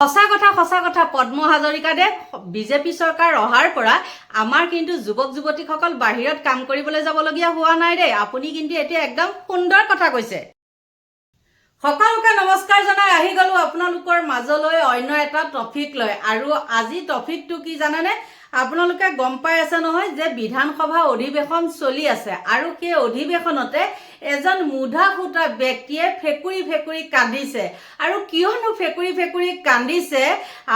সঁচা কথা পদ্ম হাজৰিকাদেৱ বিজেপি চৰকাৰ অহাৰ পৰা আমাৰ কিন্তু যুৱক যুৱতীসকল বাহিৰত কাম কৰিবলৈ যাবলগীয়া হোৱা নাই দেই। আপুনি কিন্তু এতিয়া একদম সুন্দৰ কথা কৈছে। সকলোকে নমস্কাৰ জনাই আহি গলো আপোনালোকৰ মাজলৈ অন্য এটা টপিক লৈ। আৰু আজি টপিকটো কি জানেনে? আপোনালোকে গম পাই আছে নহয় যে বিধানসভা অধিৱেশন চলি আছে আৰু সেই অধিৱেশনতে এজন মুধা ফুটা ব্যক্তিয়ে ফেকুৰি কান্দিছে। আৰু কিয়নো ফেকুৰি কান্দিছে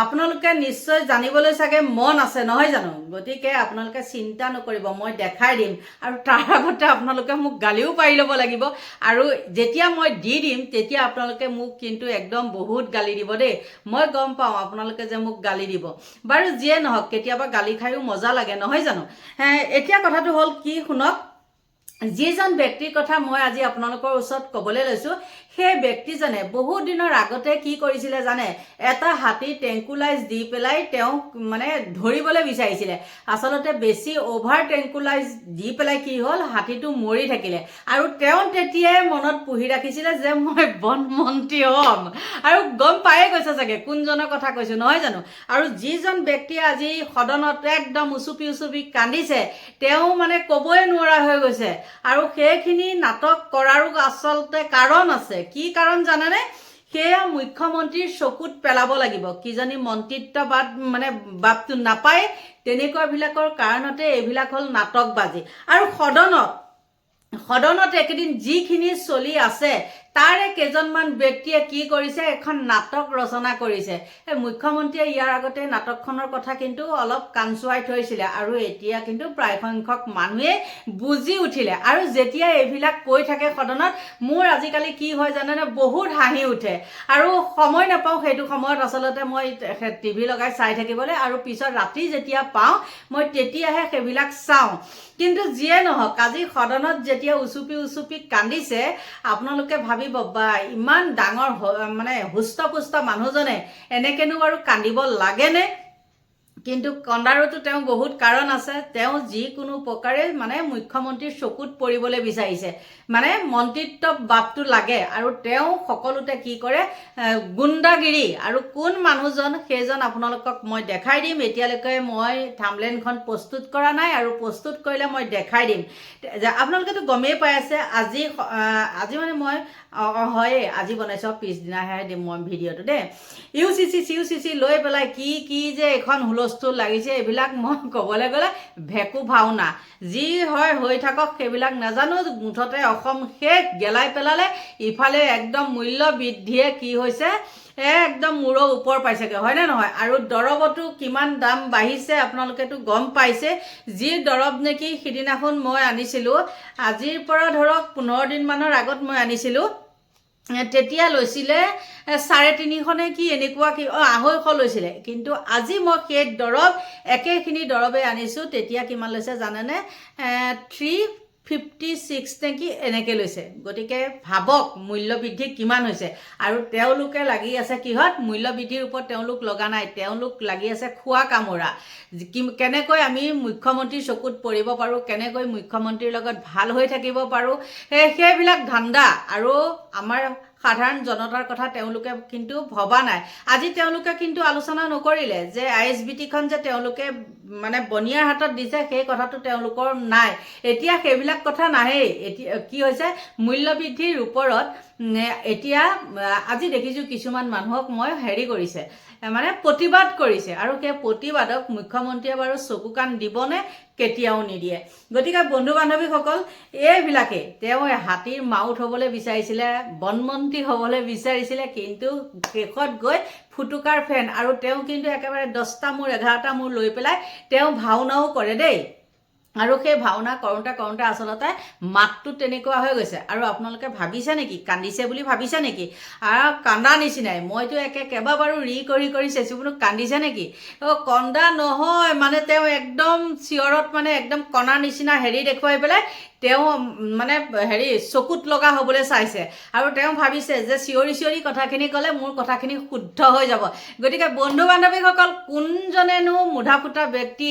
আপোনালোকে নিশ্চয় জানিবলৈ চাগে মন আছে নহয় জানো? গতিকে আপোনালোকে চিন্তা নকৰিব, মই দেখাই দিম। আৰু তাৰ আগতে আপোনালোকে মোক গালিও পাৰি ল'ব লাগিব। আৰু যেতিয়া মই দি দিম তেতিয়া আপোনালোকে মোক কিন্তু একদম বহুত গালি দিব দেই। মই গম পাওঁ আপোনালোকে যে মোক গালি দিব। বাৰু যিয়ে নহওক, কেতিয়াবা গালি খাইও মজা লাগে নহয় জানো? এতিয়া কথাটো হ'ল কি শুনক। যিজন ব্যক্তিৰ কথা মই আজি আপোনালোকৰ ওচৰত ক'বলৈ লৈছোঁ, সেই ব্যক্তিজনে বহুত দিনৰ আগতে কি কৰিছিলে জানে? এটা হাতী ট্ৰেংকুলাইজ দি পেলাই তেওঁক মানে ধৰিবলৈ বিচাৰিছিলে। আচলতে বেছি অভাৰ ট্ৰেংকুলাইজ দি পেলাই কি হ'ল, হাতীটো মৰি থাকিলে। আৰু তেওঁ তেতিয়াই মনত পুহি ৰাখিছিলে যে মই বন মন্ত্ৰী হ'ম। আৰু গম পায়ে গৈছে চাগে কোনজনৰ কথা কৈছোঁ নহয় জানো? আৰু যিজন ব্যক্তিয়ে আজি সদনত একদম উচুপি কান্দিছে, তেওঁ মানে ক'বই নোৱাৰা হৈ গৈছে। আৰু সেইখিনি নাটক কৰাৰো আচলতে কাৰণ আছে। কি কাৰণ জানেনে? সেয়া মুখ্যমন্ত্ৰীৰ চকুত পেলাব লাগিব। কিজানি মন্ত্ৰিত্ব বাবটো নাপায়, তেনেকুৱাবিলাকৰ কাৰণতে এইবিলাক হ'ল নাটকবাজি। আৰু সদনত একেদিন যিখিনি চলি আছে তাৰে কেইজনমান ব্যক্তিয়ে কি কৰিছে, এখন নাটক ৰচনা কৰিছে। মুখ্যমন্ত্ৰীয়ে ইয়াৰ আগতে নাটকখনৰ কথা কিন্তু অলপ কাঞ্চুৱাই থৈছিলে আৰু এতিয়া কিন্তু প্ৰায় সংখ্যক মানুহে বুজি উঠিলে। আৰু যেতিয়া এইবিলাক কৈ থাকে সদনত, মোৰ আজিকালি কি হয় জানেনে? বহুত হাঁহি উঠে আৰু সময় নাপাওঁ। সেইটো সময়ত আচলতে মই টিভি লগাই চাই থাকিবলৈ, আৰু পিছত ৰাতি যেতিয়া পাওঁ মই তেতিয়াহে সেইবিলাক চাওঁ। কিন্তু যিয়ে নহওক, আজি সদনত যেতিয়া উচুপি কান্দিছে, আপোনালোকে ভাবিব বা ইমান ডাঙৰ হুষ্টপুষ্ট মানুহজনে এনেকেনো বাৰু কান্দিব লাগেনে? কিন্তু কন্দাৰোতো তেওঁ বহুত কাৰণ আছে। তেওঁ যিকোনো প্ৰকাৰে মুখ্যমন্ত্ৰীৰ চকুত পৰিবলৈ বিচাৰিছে, মন্ত্ৰিত্ব বাবটো লাগে। আৰু তেওঁ সকলোতে কি কৰে, গুণ্ডাগিৰি। আৰু কোন মানুহজন সেইজন আপোনালোকক মই দেখাই দিম। এতিয়ালৈকে মই থাম্বনেইলখন প্ৰস্তুত কৰা নাই, আৰু প্ৰস্তুত কৰিলে মই দেখাই দিম। আপোনালোকেতো গমেই পাই আছে আজি মই হয়ে আজি বনাইছোঁ, পিছদিনাহে দিম মই ভিডিঅ'টো দেই। ইউচিচি লৈ পেলাই কি যে এখন হুলস্থুল লাগিছে, এইবিলাক মই ক'বলৈ গ'লে ভেকু ভাওনা। যি হয় হৈ থাকক, সেইবিলাক নাজানো। মুঠতে অসম শেষ গেলাই পেলালে। ইফালে একদম মূল্য বৃদ্ধিয়ে কি হৈছে, একদম মূৰৰ ওপৰ পাইছেগৈ, হয়নে নহয়? আৰু দৰৱতো কিমান দাম বাঢ়িছে আপোনালোকেতো গম পাইছে। যি দৰৱ নেকি সিদিনাখন মই আনিছিলোঁ, আজিৰ পৰা ধৰক 15 দিনমানৰ আগত মই আনিছিলোঁ, তেতিয়া লৈছিলে 350 নে কি এনেকুৱা, 250 লৈছিলে। কিন্তু আজি মই সেই একেখিনি দৰৱে আনিছোঁ, তেতিয়া কিমান লৈছে জানেনে? 356 নে কি এনেকৈ লৈছে। গতিকে ভাবক মূল্যবৃদ্ধি কিমান হৈছে। আৰু তেওঁলোকে লাগি আছে কিহত? মূল্যবৃদ্ধিৰ ওপৰত তেওঁলোক লগা নাই, তেওঁলোক লাগি আছে খোৱা কামোৰা। কেনেকৈ আমি মুখ্যমন্ত্ৰীৰ চকুত পৰিব পাৰোঁ, কেনেকৈ মুখ্যমন্ত্ৰীৰ লগত ভাল হৈ থাকিব পাৰোঁ, সেইবিলাক ধান্দা। আৰু আমাৰ সাধাৰণ জনতাৰ কথা তেওঁলোকে কিন্তু ভবা নাই। আজি তেওঁলোকে কিন্তু আলোচনা নকৰিলে যে ISBT-খন যে তেওঁলোকে বনিয়াৰ হাতত দিছে, সেই কথাটো তেওঁলোকৰ নাই। এতিয়া সেইবিলাক কথা নাহেই। এতিয়া কি হৈছে, মূল্যবৃদ্ধিৰ ওপৰত এতিয়া আজি দেখিছোঁ কিছুমান মানুহক মই কৰিছে, প্ৰতিবাদ কৰিছে। আৰু সেই প্ৰতিবাদক মুখ্যমন্ত্ৰীয়ে বাৰু চকু কাণ দিবনে? কেতিয়াও নিদিয়ে। গতিকে বন্ধু বান্ধৱীসকল, এইবিলাকে তেওঁ হাতীৰ মাউত হ'বলৈ বিচাৰিছিলে, বনমন্ত্ৰী হ'বলৈ বিচাৰিছিলে, কিন্তু শেষত গৈ ফুটুকাৰ ফেন। আৰু তেওঁ কিন্তু একেবাৰে 10টা মূৰ 11টা মূৰ লৈ পেলাই তেওঁ ভাওনাও কৰে দেই। আৰু সেই ভাওনা কৰোঁতে আচলতে মাতটো তেনেকুৱা হৈ গৈছে। আৰু আপোনালোকে ভাবিছে নেকি কান্দিছে বুলি ভাবিছে নেকি? আৰু কান্দা নিচিনাই মইতো কেইবাবাৰো কৰি চাইছোঁ, বোলো কান্দিছে নেকি? কন্দা নহয়, তেওঁ একদম চিঞৰত একদম কণা নিচিনা দেখুৱাই পেলাই তেওঁ মানে হেৰি চকুত লগা হ'বলৈ চাইছে আৰু তেওঁ ভাবিছে যে চিঞৰি চিঞৰি কথাখিনি ক'লে মোৰ কথাখিনি শুদ্ধ হৈ যাব। গতিকে বন্ধু বান্ধৱীসকল, কোনজনেনো মুধা ফুটা ব্যক্তি,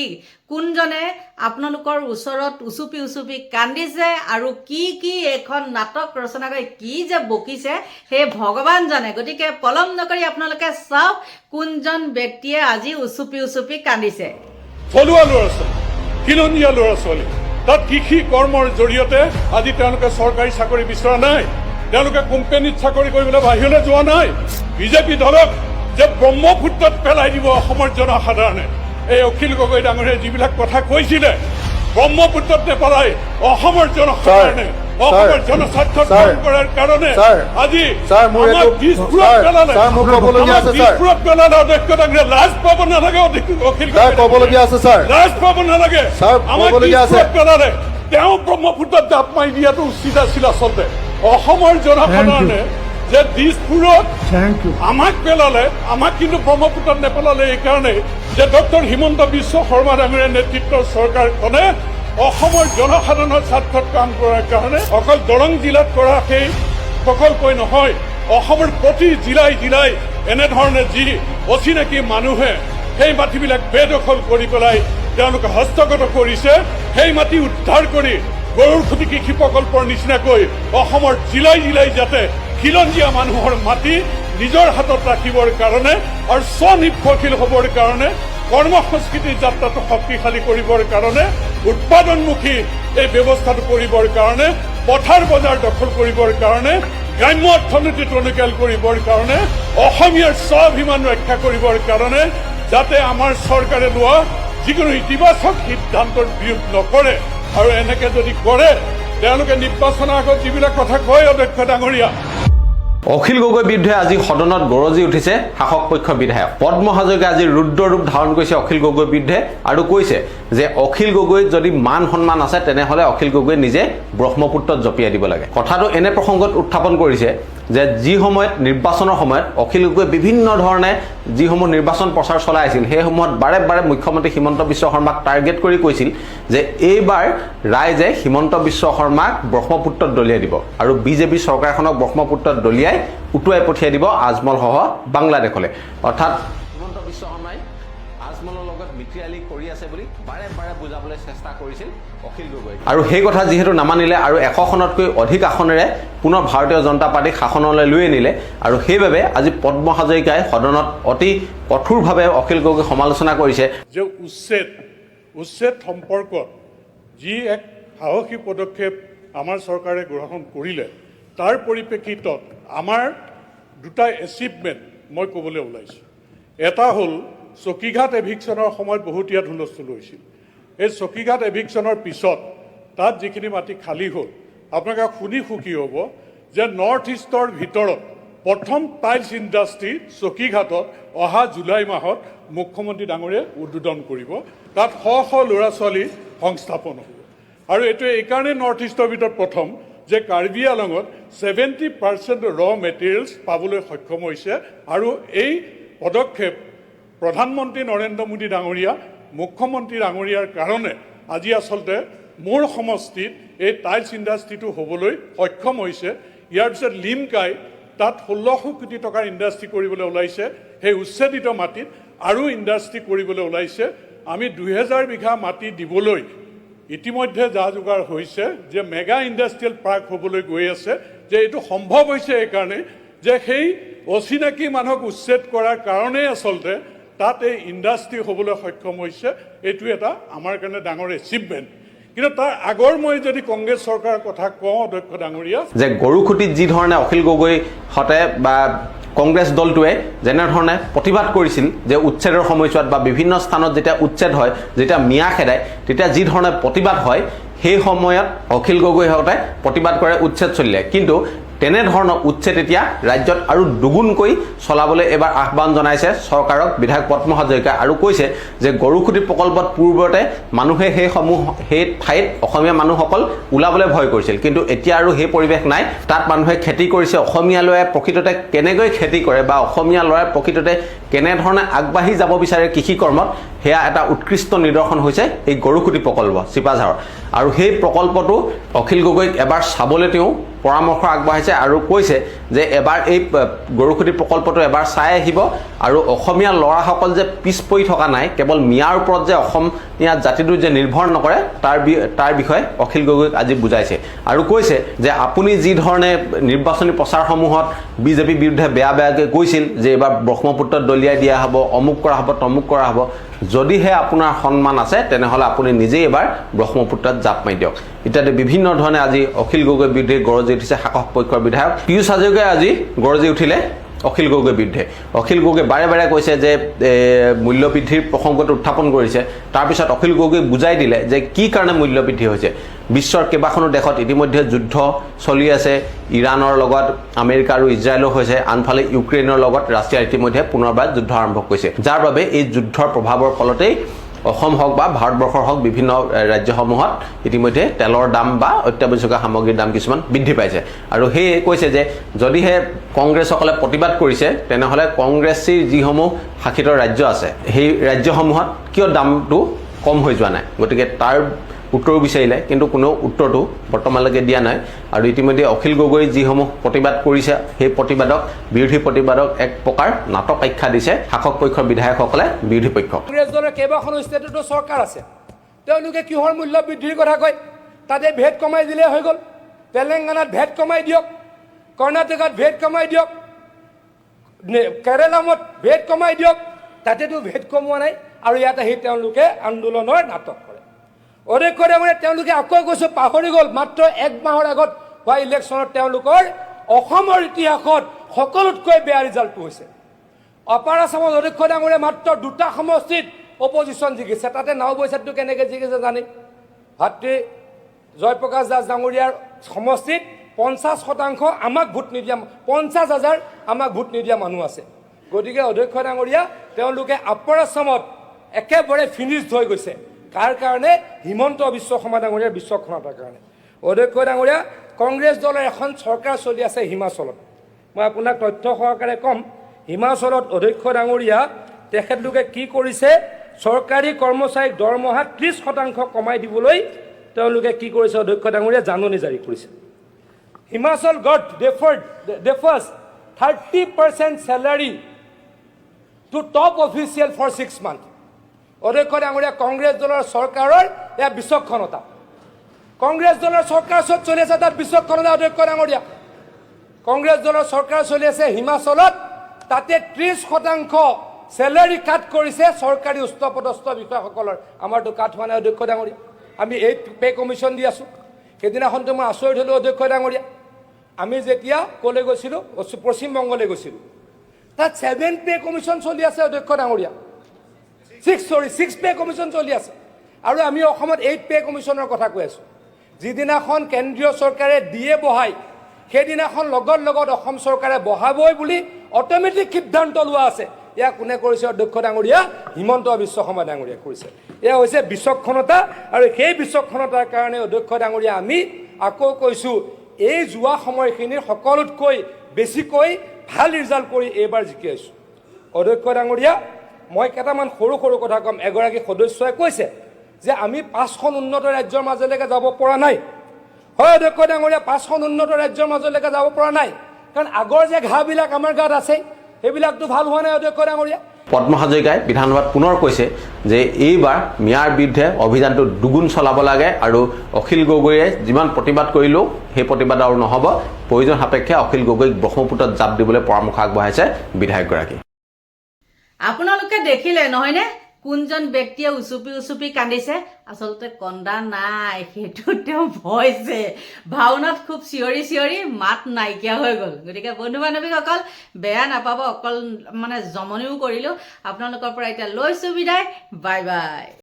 কোনজনে আপোনালোকৰ ওচৰত উচুপি উচুপি কান্দিছে আৰু কি এখন নাটক ৰচনা কৰি কি যে বকিছে সেই ভগৱান জানে। গতিকে পলম নকৰি আপোনালোকে চাওক কোনজন ব্যক্তিয়ে আজি উচুপি উচুপি কান্দিছে। থলুৱা ল'ৰা ছোৱালী, খিলঞ্জীয়া ল'ৰা ছোৱালী, তাত কৃষি কৰ্মৰ জৰিয়তে আজি তেওঁলোকে চৰকাৰী চাকৰি বিচৰা নাই, তেওঁলোকে কোম্পানীত চাকৰি কৰিবলৈ বাহিৰলৈ যোৱা নাই। বিজেপি দলক যে ব্ৰহ্মপুত্ৰত পেলাই দিব অসমৰ জনসাধাৰণে, এই অখিল গগৈ ডাঙৰীয়াই যিবিলাক কথা কৈছিলে, ব্ৰহ্মপুত্ৰত নেপেলাই অসমৰ জনসাধাৰণে অসমৰ জনস্বাৰ্থ গ্ৰহণ কৰাৰ কাৰণে আজি আমাক দিছপুৰত পেলালে। দিছপুৰত পেলালে অধ্যক্ষ ডাঙৰীয়া, লাজ পাব নালাগে অখিল গগৈ, লাজ পাব নালাগে। আমাক দিছপুৰত পেলালে, তেওঁ ব্ৰহ্মপুত্ৰত জাপ মাৰি দিয়াটো উচিত আছিল। আচলতে অসমৰ জনসাধাৰণে যে দিছপুৰত আমাক পেলালে, আমাক কিন্তু ব্ৰহ্মপুত্ৰত নেপেলালে এইকাৰণে যে ডক্টৰ হিমন্ত বিশ্ব শৰ্মা ডাঙৰীয়াৰ নেতৃত্বৰ চৰকাৰখনে অসমৰ জনসাধাৰণৰ স্বাৰ্থত কাম কৰাৰ কাৰণে অকল দৰং জিলাত কৰা সেই প্ৰকল্পই নহয়, অসমৰ প্ৰতি জিলাই জিলাই এনেধৰণে যি অচিনাকি মানুহে সেই মাটিবিলাক বেদখল কৰি পেলাই তেওঁলোকে হস্তগত কৰিছে, সেই মাটি উদ্ধাৰ কৰি গৰুৰ খুটি কৃষি প্ৰকল্পৰ নিচিনাকৈ অসমৰ জিলাই জিলাই যাতে খিলঞ্জীয়া মানুহৰ মাটি নিজৰ হাতত ৰাখিবৰ কাৰণে আৰু স্বনিৰ্ভৰশীল হ'বৰ কাৰণে, কৰ্ম সংস্কৃতিৰ যাত্ৰাটো শক্তিশালী কৰিবৰ কাৰণে, উৎপাদনমুখী এই ব্যৱস্থাটো কৰিবৰ কাৰণে, পথাৰ বজাৰ দখল কৰিবৰ কাৰণে, গ্ৰাম্য অৰ্থনীতি টনকিয়াল কৰিবৰ কাৰণে, অসমীয়াৰ স্বাভিমান ৰক্ষা কৰিবৰ কাৰণে যাতে আমাৰ চৰকাৰে লোৱা যিকোনো ইতিবাচক সিদ্ধান্তৰ বিৰোধ নকৰে। আৰু এনেকে যদি কৰে, তেওঁলোকে নিৰ্বাচনৰ আগত যিবিলাক কথা কয় অধ্যক্ষ ডাঙৰীয়া, অখিল গগৈৰ বিৰুদ্ধে আজি সদনত গৰজি উঠিছে শাসক পক্ষ বিধায়ক। পদ্ম হাজৰিকাই আজি ৰুদ্ৰ ৰূপ ধাৰণ কৰিছে অখিল গগৈৰ বিৰুদ্ধে আৰু কৈছে যে অখিল গগৈৰ যদি মান সন্মান আছে তেনেহ'লে অখিল গগৈয়ে নিজে ব্ৰহ্মপুত্ৰত জঁপিয়াই দিব লাগে। কথাটো এনে প্ৰসংগত উত্থাপন কৰিছে যে যি সময়ত নিৰ্বাচনৰ সময়ত অখিল গগৈয়ে বিভিন্ন ধৰণে যিসমূহ নিৰ্বাচন প্ৰচাৰ চলাই আছিল, সেই সময়ত বাৰে বাৰে মুখ্যমন্ত্ৰী হিমন্ত বিশ্ব শৰ্মাক টাৰ্গেট কৰি কৈছিল যে এইবাৰ ৰাইজে হিমন্ত বিশ্ব শৰ্মাক ব্ৰহ্মপুত্ৰত দলিয়াই দিব আৰু বিজেপি চৰকাৰখনক ব্ৰহ্মপুত্ৰত দলিয়াই উটুৱাই পঠিয়াই দিব আজমলসহ বাংলাদেশলৈ। অৰ্থাৎ হিমন্ত বিশ্ব শৰ্মাই আজমলৰ লগত মিত্ৰালি কৰি আছে বুলি বাৰে বাৰে বুজাবলৈ চেষ্টা কৰিছিল অখিল গগৈ। আৰু সেই কথা যিহেতু নামানিলে আৰু 100খনতকৈ অধিক আসনেৰে পুনৰ ভাৰতীয় জনতা পাৰ্টিক শাসনলৈ লৈ আনিলে আৰু সেইবাবে আজি পদ্ম হাজৰিকাই সদনত অতি কঠোৰভাৱে অখিল গগৈক সমালোচনা কৰিছে যে উচ্ছেদ সম্পৰ্কত যি এক সাহসী পদক্ষেপ আমাৰ চৰকাৰে গ্ৰহণ কৰিলে, তাৰ পৰিপ্ৰেক্ষিতত আমাৰ দুটা এচিভমেণ্ট মই ক'বলৈ ওলাইছোঁ। এটা হ'ল চকীঘাট এভিকশ্যনৰ সময়ত বহুতীয়া হুলস্থুল হৈছিল। এই চকীঘাট এভিকশ্যনৰ পিছত তাত যিখিনি মাটি খালী হ'ল, আপোনালোকে শুনি সুখী হ'ব যে নৰ্থ ইষ্টৰ ভিতৰত প্ৰথম টাইলছ ইণ্ডাষ্ট্ৰী চকীঘাটত অহা জুলাই মাহত মুখ্যমন্ত্ৰী ডাঙৰীয়াই উদ্বোধন কৰিব। তাত শ শ ল'ৰা ছোৱালী সংস্থাপন হ'ব। আৰু এইটো এইকাৰণে নৰ্থ ইষ্টৰ ভিতৰত প্ৰথম যে কাৰ্বি আংলঙত 70% ৰ মেটেৰিয়েলছ পাবলৈ সক্ষম হৈছে। আৰু এই পদক্ষেপ প্ৰধানমন্ত্ৰী নৰেন্দ্ৰ মোদী ডাঙৰীয়া, মুখ্যমন্ত্ৰী ডাঙৰীয়াৰ কাৰণে আজি আচলতে মোৰ সমষ্টিত এই টাইলছ ইণ্ডাষ্ট্ৰিটো হ'বলৈ সক্ষম হৈছে। ইয়াৰ পিছত লিমকাই তাত 1600 কোটি টকাৰ ইণ্ডাষ্ট্ৰি কৰিবলৈ ওলাইছে। সেই উচ্ছেদিত মাটিত আৰু ইণ্ডাষ্ট্ৰি কৰিবলৈ ওলাইছে। আমি 2000 বিঘা মাটি দিবলৈ ইতিমধ্যে যা যোগাৰ হৈছে, যে মেগা ইণ্ডাষ্ট্ৰিয়েল পাৰ্ক হ'বলৈ গৈ আছে। যে এইটো সম্ভৱ হৈছে এইকাৰণে যে সেই অচিনাকি মানুহক উচ্ছেদ কৰাৰ কাৰণেই আচলতে তাত এই ইণ্ডাষ্ট্ৰি হ'বলৈ সক্ষম হৈছে। এইটো এটা আমাৰ কাৰণে ডাঙৰ এচিভমেণ্ট। কিন্তু তাৰ আগৰ মই যদি কংগ্ৰেছ চৰকাৰৰ কথা কওঁ অধ্যক্ষ ডাঙৰীয়া, যে গৰুখুটিত যি ধৰণে অখিল গগৈহঁতে বা কংগ্ৰেছ দলটোৱে যেনেধৰণে প্ৰতিবাদ কৰিছিল যে উচ্ছেদৰ সময়ছোৱাত বা বিভিন্ন স্থানত যেতিয়া উচ্ছেদ হয়, যেতিয়া মিয়া খেদায়, তেতিয়া যি ধৰণে প্ৰতিবাদ হয়, সেই সময়ত অখিল গগৈহঁতে প্ৰতিবাদ কৰে উচ্ছেদ চলিলে। কিন্তু তেনেধৰণৰ উচ্ছেদ এতিয়া ৰাজ্যত আৰু দুগুণকৈ চলাবলৈ এবাৰ আহ্বান জনাইছে চৰকাৰক বিধায়ক পদ্ম হাজৰিকা আৰু কৈছে যে গৰুখুটি প্ৰকল্পত পূৰ্বতে মানুহে সেই ঠাইত অসমীয়া মানুহসকল ওলাবলৈ ভয় কৰিছিল, কিন্তু এতিয়া আৰু সেই পৰিৱেশ নাই। তাত মানুহে খেতি কৰিছে। অসমীয়া ল'ৰাই প্ৰকৃততে কেনেকৈ খেতি কৰে বা অসমীয়া ল'ৰাই প্ৰকৃততে কেনেধৰণে আগবাঢ়ি যাব বিচাৰে কৃষি কৰ্মত, সেয়া এটা উৎকৃষ্ট নিদৰ্শন হৈছে এই গৰুখুটি প্ৰকল্প চিপাঝাৰৰ। আৰু সেই প্ৰকল্পটো অখিল গগৈক এবাৰ চাবলৈ তেওঁ পৰামৰ্শ আগবঢ়াইছে আৰু কৈছে যে এবাৰ এই গৰুখুটি প্ৰকল্পটো এবাৰ চাই আহিব আৰু অসমীয়া ল'ৰাসকল যে পিছ পৰি থকা নাই, কেৱল মিয়াৰ ওপৰত যে অসমীয়া জাতিটো যে নিৰ্ভৰ নকৰে তাৰ বিষয়ে অখিল গগৈক আজি বুজাইছে আৰু কৈছে যে আপুনি যি ধৰণে নিৰ্বাচনী প্ৰচাৰসমূহত বিজেপি বিৰুদ্ধে বেয়াকৈ কৈছিল যে এইবাৰ ব্ৰহ্মপুত্ৰত দলিয়াই দিয়া হ'ব, অমুক কৰা হ'ব, তমুক কৰা হ'ব, যদিহে আপোনাৰ সন্মান আছে তেনেহ'লে আপুনি নিজেই এবাৰ ব্ৰহ্মপুত্ৰত জাপ মাৰি দিয়ক। ইত্যাদি বিভিন্ন ধৰণে আজি অখিল গগৈৰ বিৰুদ্ধে গৰজি উঠিছে শাসক পক্ষৰ বিধায়ক পীয়ুষ হাজৰিকাই আজি গৰজি উঠিলে অখিল গগৈৰ বিৰুদ্ধে। অখিল গগৈ বাৰে বাৰে কৈছে যে মূল্যবৃদ্ধিৰ প্ৰসংগটো উত্থাপন কৰিছে। তাৰপিছত অখিল গগৈ বুজাই দিলে যে কি কাৰণে মূল্যবৃদ্ধি হৈছে। বিশ্বৰ কেইবাখনো দেশত ইতিমধ্যে যুদ্ধ চলি আছে, ইৰাণৰ লগত আমেৰিকা আৰু ইজৰাইলো হৈছে, আনফালে ইউক্ৰেইনৰ লগত ৰাছিয়া ইতিমধ্যে পুনৰবাৰ যুদ্ধ আৰম্ভ কৰিছে, যাৰ বাবে এই যুদ্ধৰ প্ৰভাৱৰ ফলতেই অসম হওক বা ভাৰতবৰ্ষৰ হওক বিভিন্ন ৰাজ্যসমূহত ইতিমধ্যে তেলৰ দাম বা অত্যাৱশ্যকীয় সামগ্ৰীৰ দাম কিছুমান বৃদ্ধি পাইছে। আৰু সেয়ে কৈছে যে যদিহে কংগ্ৰেছসকলে প্ৰতিবাদ কৰিছে তেনেহ'লে কংগ্ৰেছীৰ যিসমূহ শাসিত ৰাজ্য আছে সেই ৰাজ্যসমূহত কিয় দামটো কম হৈ যোৱা নাই। গতিকে তাৰ উত্তৰো বিচাৰিলে, কিন্তু কোনো উত্তৰটো বৰ্তমানলৈকে দিয়া নাই। আৰু ইতিমধ্যে অখিল গগৈ যিসমূহ প্ৰতিবাদ কৰিছে সেই বিৰোধী প্ৰতিবাদক এক প্ৰকাৰ নাটক আখ্যা দিছে শাসক পক্ষৰ বিধায়কসকলে বিৰোধী পক্ষক। কংগ্ৰেছ দলৰ কেইবাখনো ষ্টেটতো চৰকাৰ আছে, তেওঁলোকে কিহৰ মূল্য বৃদ্ধিৰ কথা কয়? তাতে ভেট কমাই দিলে হৈ গ'ল। তেলেংগানাত ভেট কমাই দিয়ক, কৰ্ণাটকাত ভেট কমাই দিয়ক, কেৰেলামত ভেট কমাই দিয়ক, তাতেতো ভেট কমোৱা নাই। আৰু ইয়াত আহি তেওঁলোকে আন্দোলনৰ নাটক কৰে। অধ্যক্ষ ডাঙৰীয়া তেওঁলোকে আকৌ কৈছোঁ পাহৰি গ'ল, মাত্ৰ 1 মাহৰ আগত হোৱা ইলেকশ্যনত তেওঁলোকৰ অসমৰ ইতিহাসত সকলোতকৈ বেয়া ৰিজাল্টটো হৈছে। অপাৰ আছামত অধ্যক্ষ ডাঙৰীয়া মাত্ৰ 2টা সমষ্টিত অপজিশ্যন জিকিছে, তাতে নাওবৈচাতটো কেনেকৈ জিকিছে জানে? ভাতৃ জয়প্ৰকাশ দাস ডাঙৰীয়াৰ সমষ্টিত 50% আমাক ভোট নিদিয়া, 50,000 আমাক ভোট নিদিয়া মানুহ আছে। গতিকে অধ্যক্ষ ডাঙৰীয়া তেওঁলোকে আপাৰ আছামত একেবাৰে ফিনিছড হৈ গৈছে। কাৰ কাৰণে? হিমন্ত বিশ্ব শৰ্মা ডাঙৰীয়াৰ বিচক্ষণতাৰ কাৰণে। অধ্যক্ষ ডাঙৰীয়া কংগ্ৰেছ দলৰ এখন চৰকাৰ চলি আছে হিমাচলত। মই আপোনাক তথ্য সহকাৰে ক'ম, হিমাচলত অধ্যক্ষ ডাঙৰীয়া তেখেতলোকে কি কৰিছে, চৰকাৰী কৰ্মচাৰীক দৰমহা 30% কমাই দিবলৈ তেওঁলোকে কি কৰিছে, অধ্যক্ষ ডাঙৰীয়া জাননী জাৰি কৰিছে। Himachal govt defers 30% salary to top official for 6 months। অধ্যক্ষ ডাঙৰীয়া কংগ্ৰেছ দলৰ চৰকাৰৰ এয়া বিচক্ষণতা। কংগ্ৰেছ দলৰ চৰকাৰ চত চলি আছে, তাত বিচক্ষণতা অধ্যক্ষ ডাঙৰীয়া। কংগ্ৰেছ দলৰ চৰকাৰ চলি আছে হিমাচলত, তাতে 30% চেলাৰী কাট কৰিছে চৰকাৰী উচ্চপদস্থ বিষয়াসকলৰ। আমাৰতো কাট হোৱা নাই অধ্যক্ষ ডাঙৰীয়া, আমি 8 পে কমিশ্যন দি আছোঁ। সেইদিনাখনতো মই আচৰিত হ'লোঁ অধ্যক্ষ ডাঙৰীয়া। আমি যেতিয়া ক'লৈ গৈছিলোঁ, পশ্চিমবংগলৈ গৈছিলোঁ, তাত 7 পে কমিশ্যন চলি আছে অধ্যক্ষ ডাঙৰীয়া। 6 পে কমিশ্যন চলি আছে। আৰু আমি অসমত 8 পে কমিশ্যনৰ কথা কৈ আছোঁ। যিদিনাখন কেন্দ্ৰীয় চৰকাৰে দিয়ে বহাই, সেইদিনাখন লগত অসম চৰকাৰে বহাবই বুলি অট'মেটিক সিদ্ধান্ত লোৱা আছে। এয়া কোনে কৰিছে অধ্যক্ষ ডাঙৰীয়া? হিমন্ত বিশ্ব শৰ্মা ডাঙৰীয়া কৰিছে। এয়া হৈছে বিচক্ষণতা। আৰু সেই বিচক্ষণতাৰ কাৰণে অধ্যক্ষ ডাঙৰীয়া আমি আকৌ কৈছোঁ, এই যোৱা সময়খিনিৰ সকলোতকৈ বেছিকৈ ভাল ৰিজাল্ট কৰি এইবাৰ জিকি আছোঁ। অধ্যক্ষ ডাঙৰীয়া মই কেইটামান সৰু কথা ক'ম। এগৰাকী সদস্যই কৈছে যে আমি 5খন উন্নত ৰাজ্যৰ মাজলৈকে যাব পৰা নাই। হয় অধ্যক্ষ ডাঙৰীয়া, 5খন উন্নত ৰাজ্যৰ মাজলৈকে যাব পৰা নাই, কাৰণ আগৰ যে ঘাঁহবিলাক আমাৰ গাত আছে সেইবিলাকতো ভাল হোৱা নাই অধ্যক্ষ ডাঙৰীয়া। পদ্ম হাজৰিকাই বিধানসভাত পুনৰ কৈছে যে এইবাৰ মিয়াৰ বিৰুদ্ধে অভিযানটো দুগুণ চলাব লাগে আৰু অখিল গগৈয়ে যিমান প্ৰতিবাদ কৰিলেও সেই প্ৰতিবাদ আৰু নহ'ব, প্ৰয়োজন সাপেক্ষে অখিল গগৈক ব্ৰহ্মপুত্ৰত জাপ দিবলৈ পৰামৰ্শ আগবঢ়াইছে বিধায়কগৰাকী। আপোনালোকে দেখিলে নহয়নে, কোনজন ব্যক্তিয়ে উচুপি কান্দিছে? আচলতে কন্দা নাই, সেইটো তেওঁ ভয়ছে। ভাওনাত খুব চিঞৰি মাত নাইকিয়া হৈ গ'ল। গতিকে বন্ধু বান্ধৱীসকল বেয়া নাপাব, অকল জমনিও কৰিলোঁ। আপোনালোকৰ পৰা এতিয়া লৈছোঁ বিদায়। Bye bye.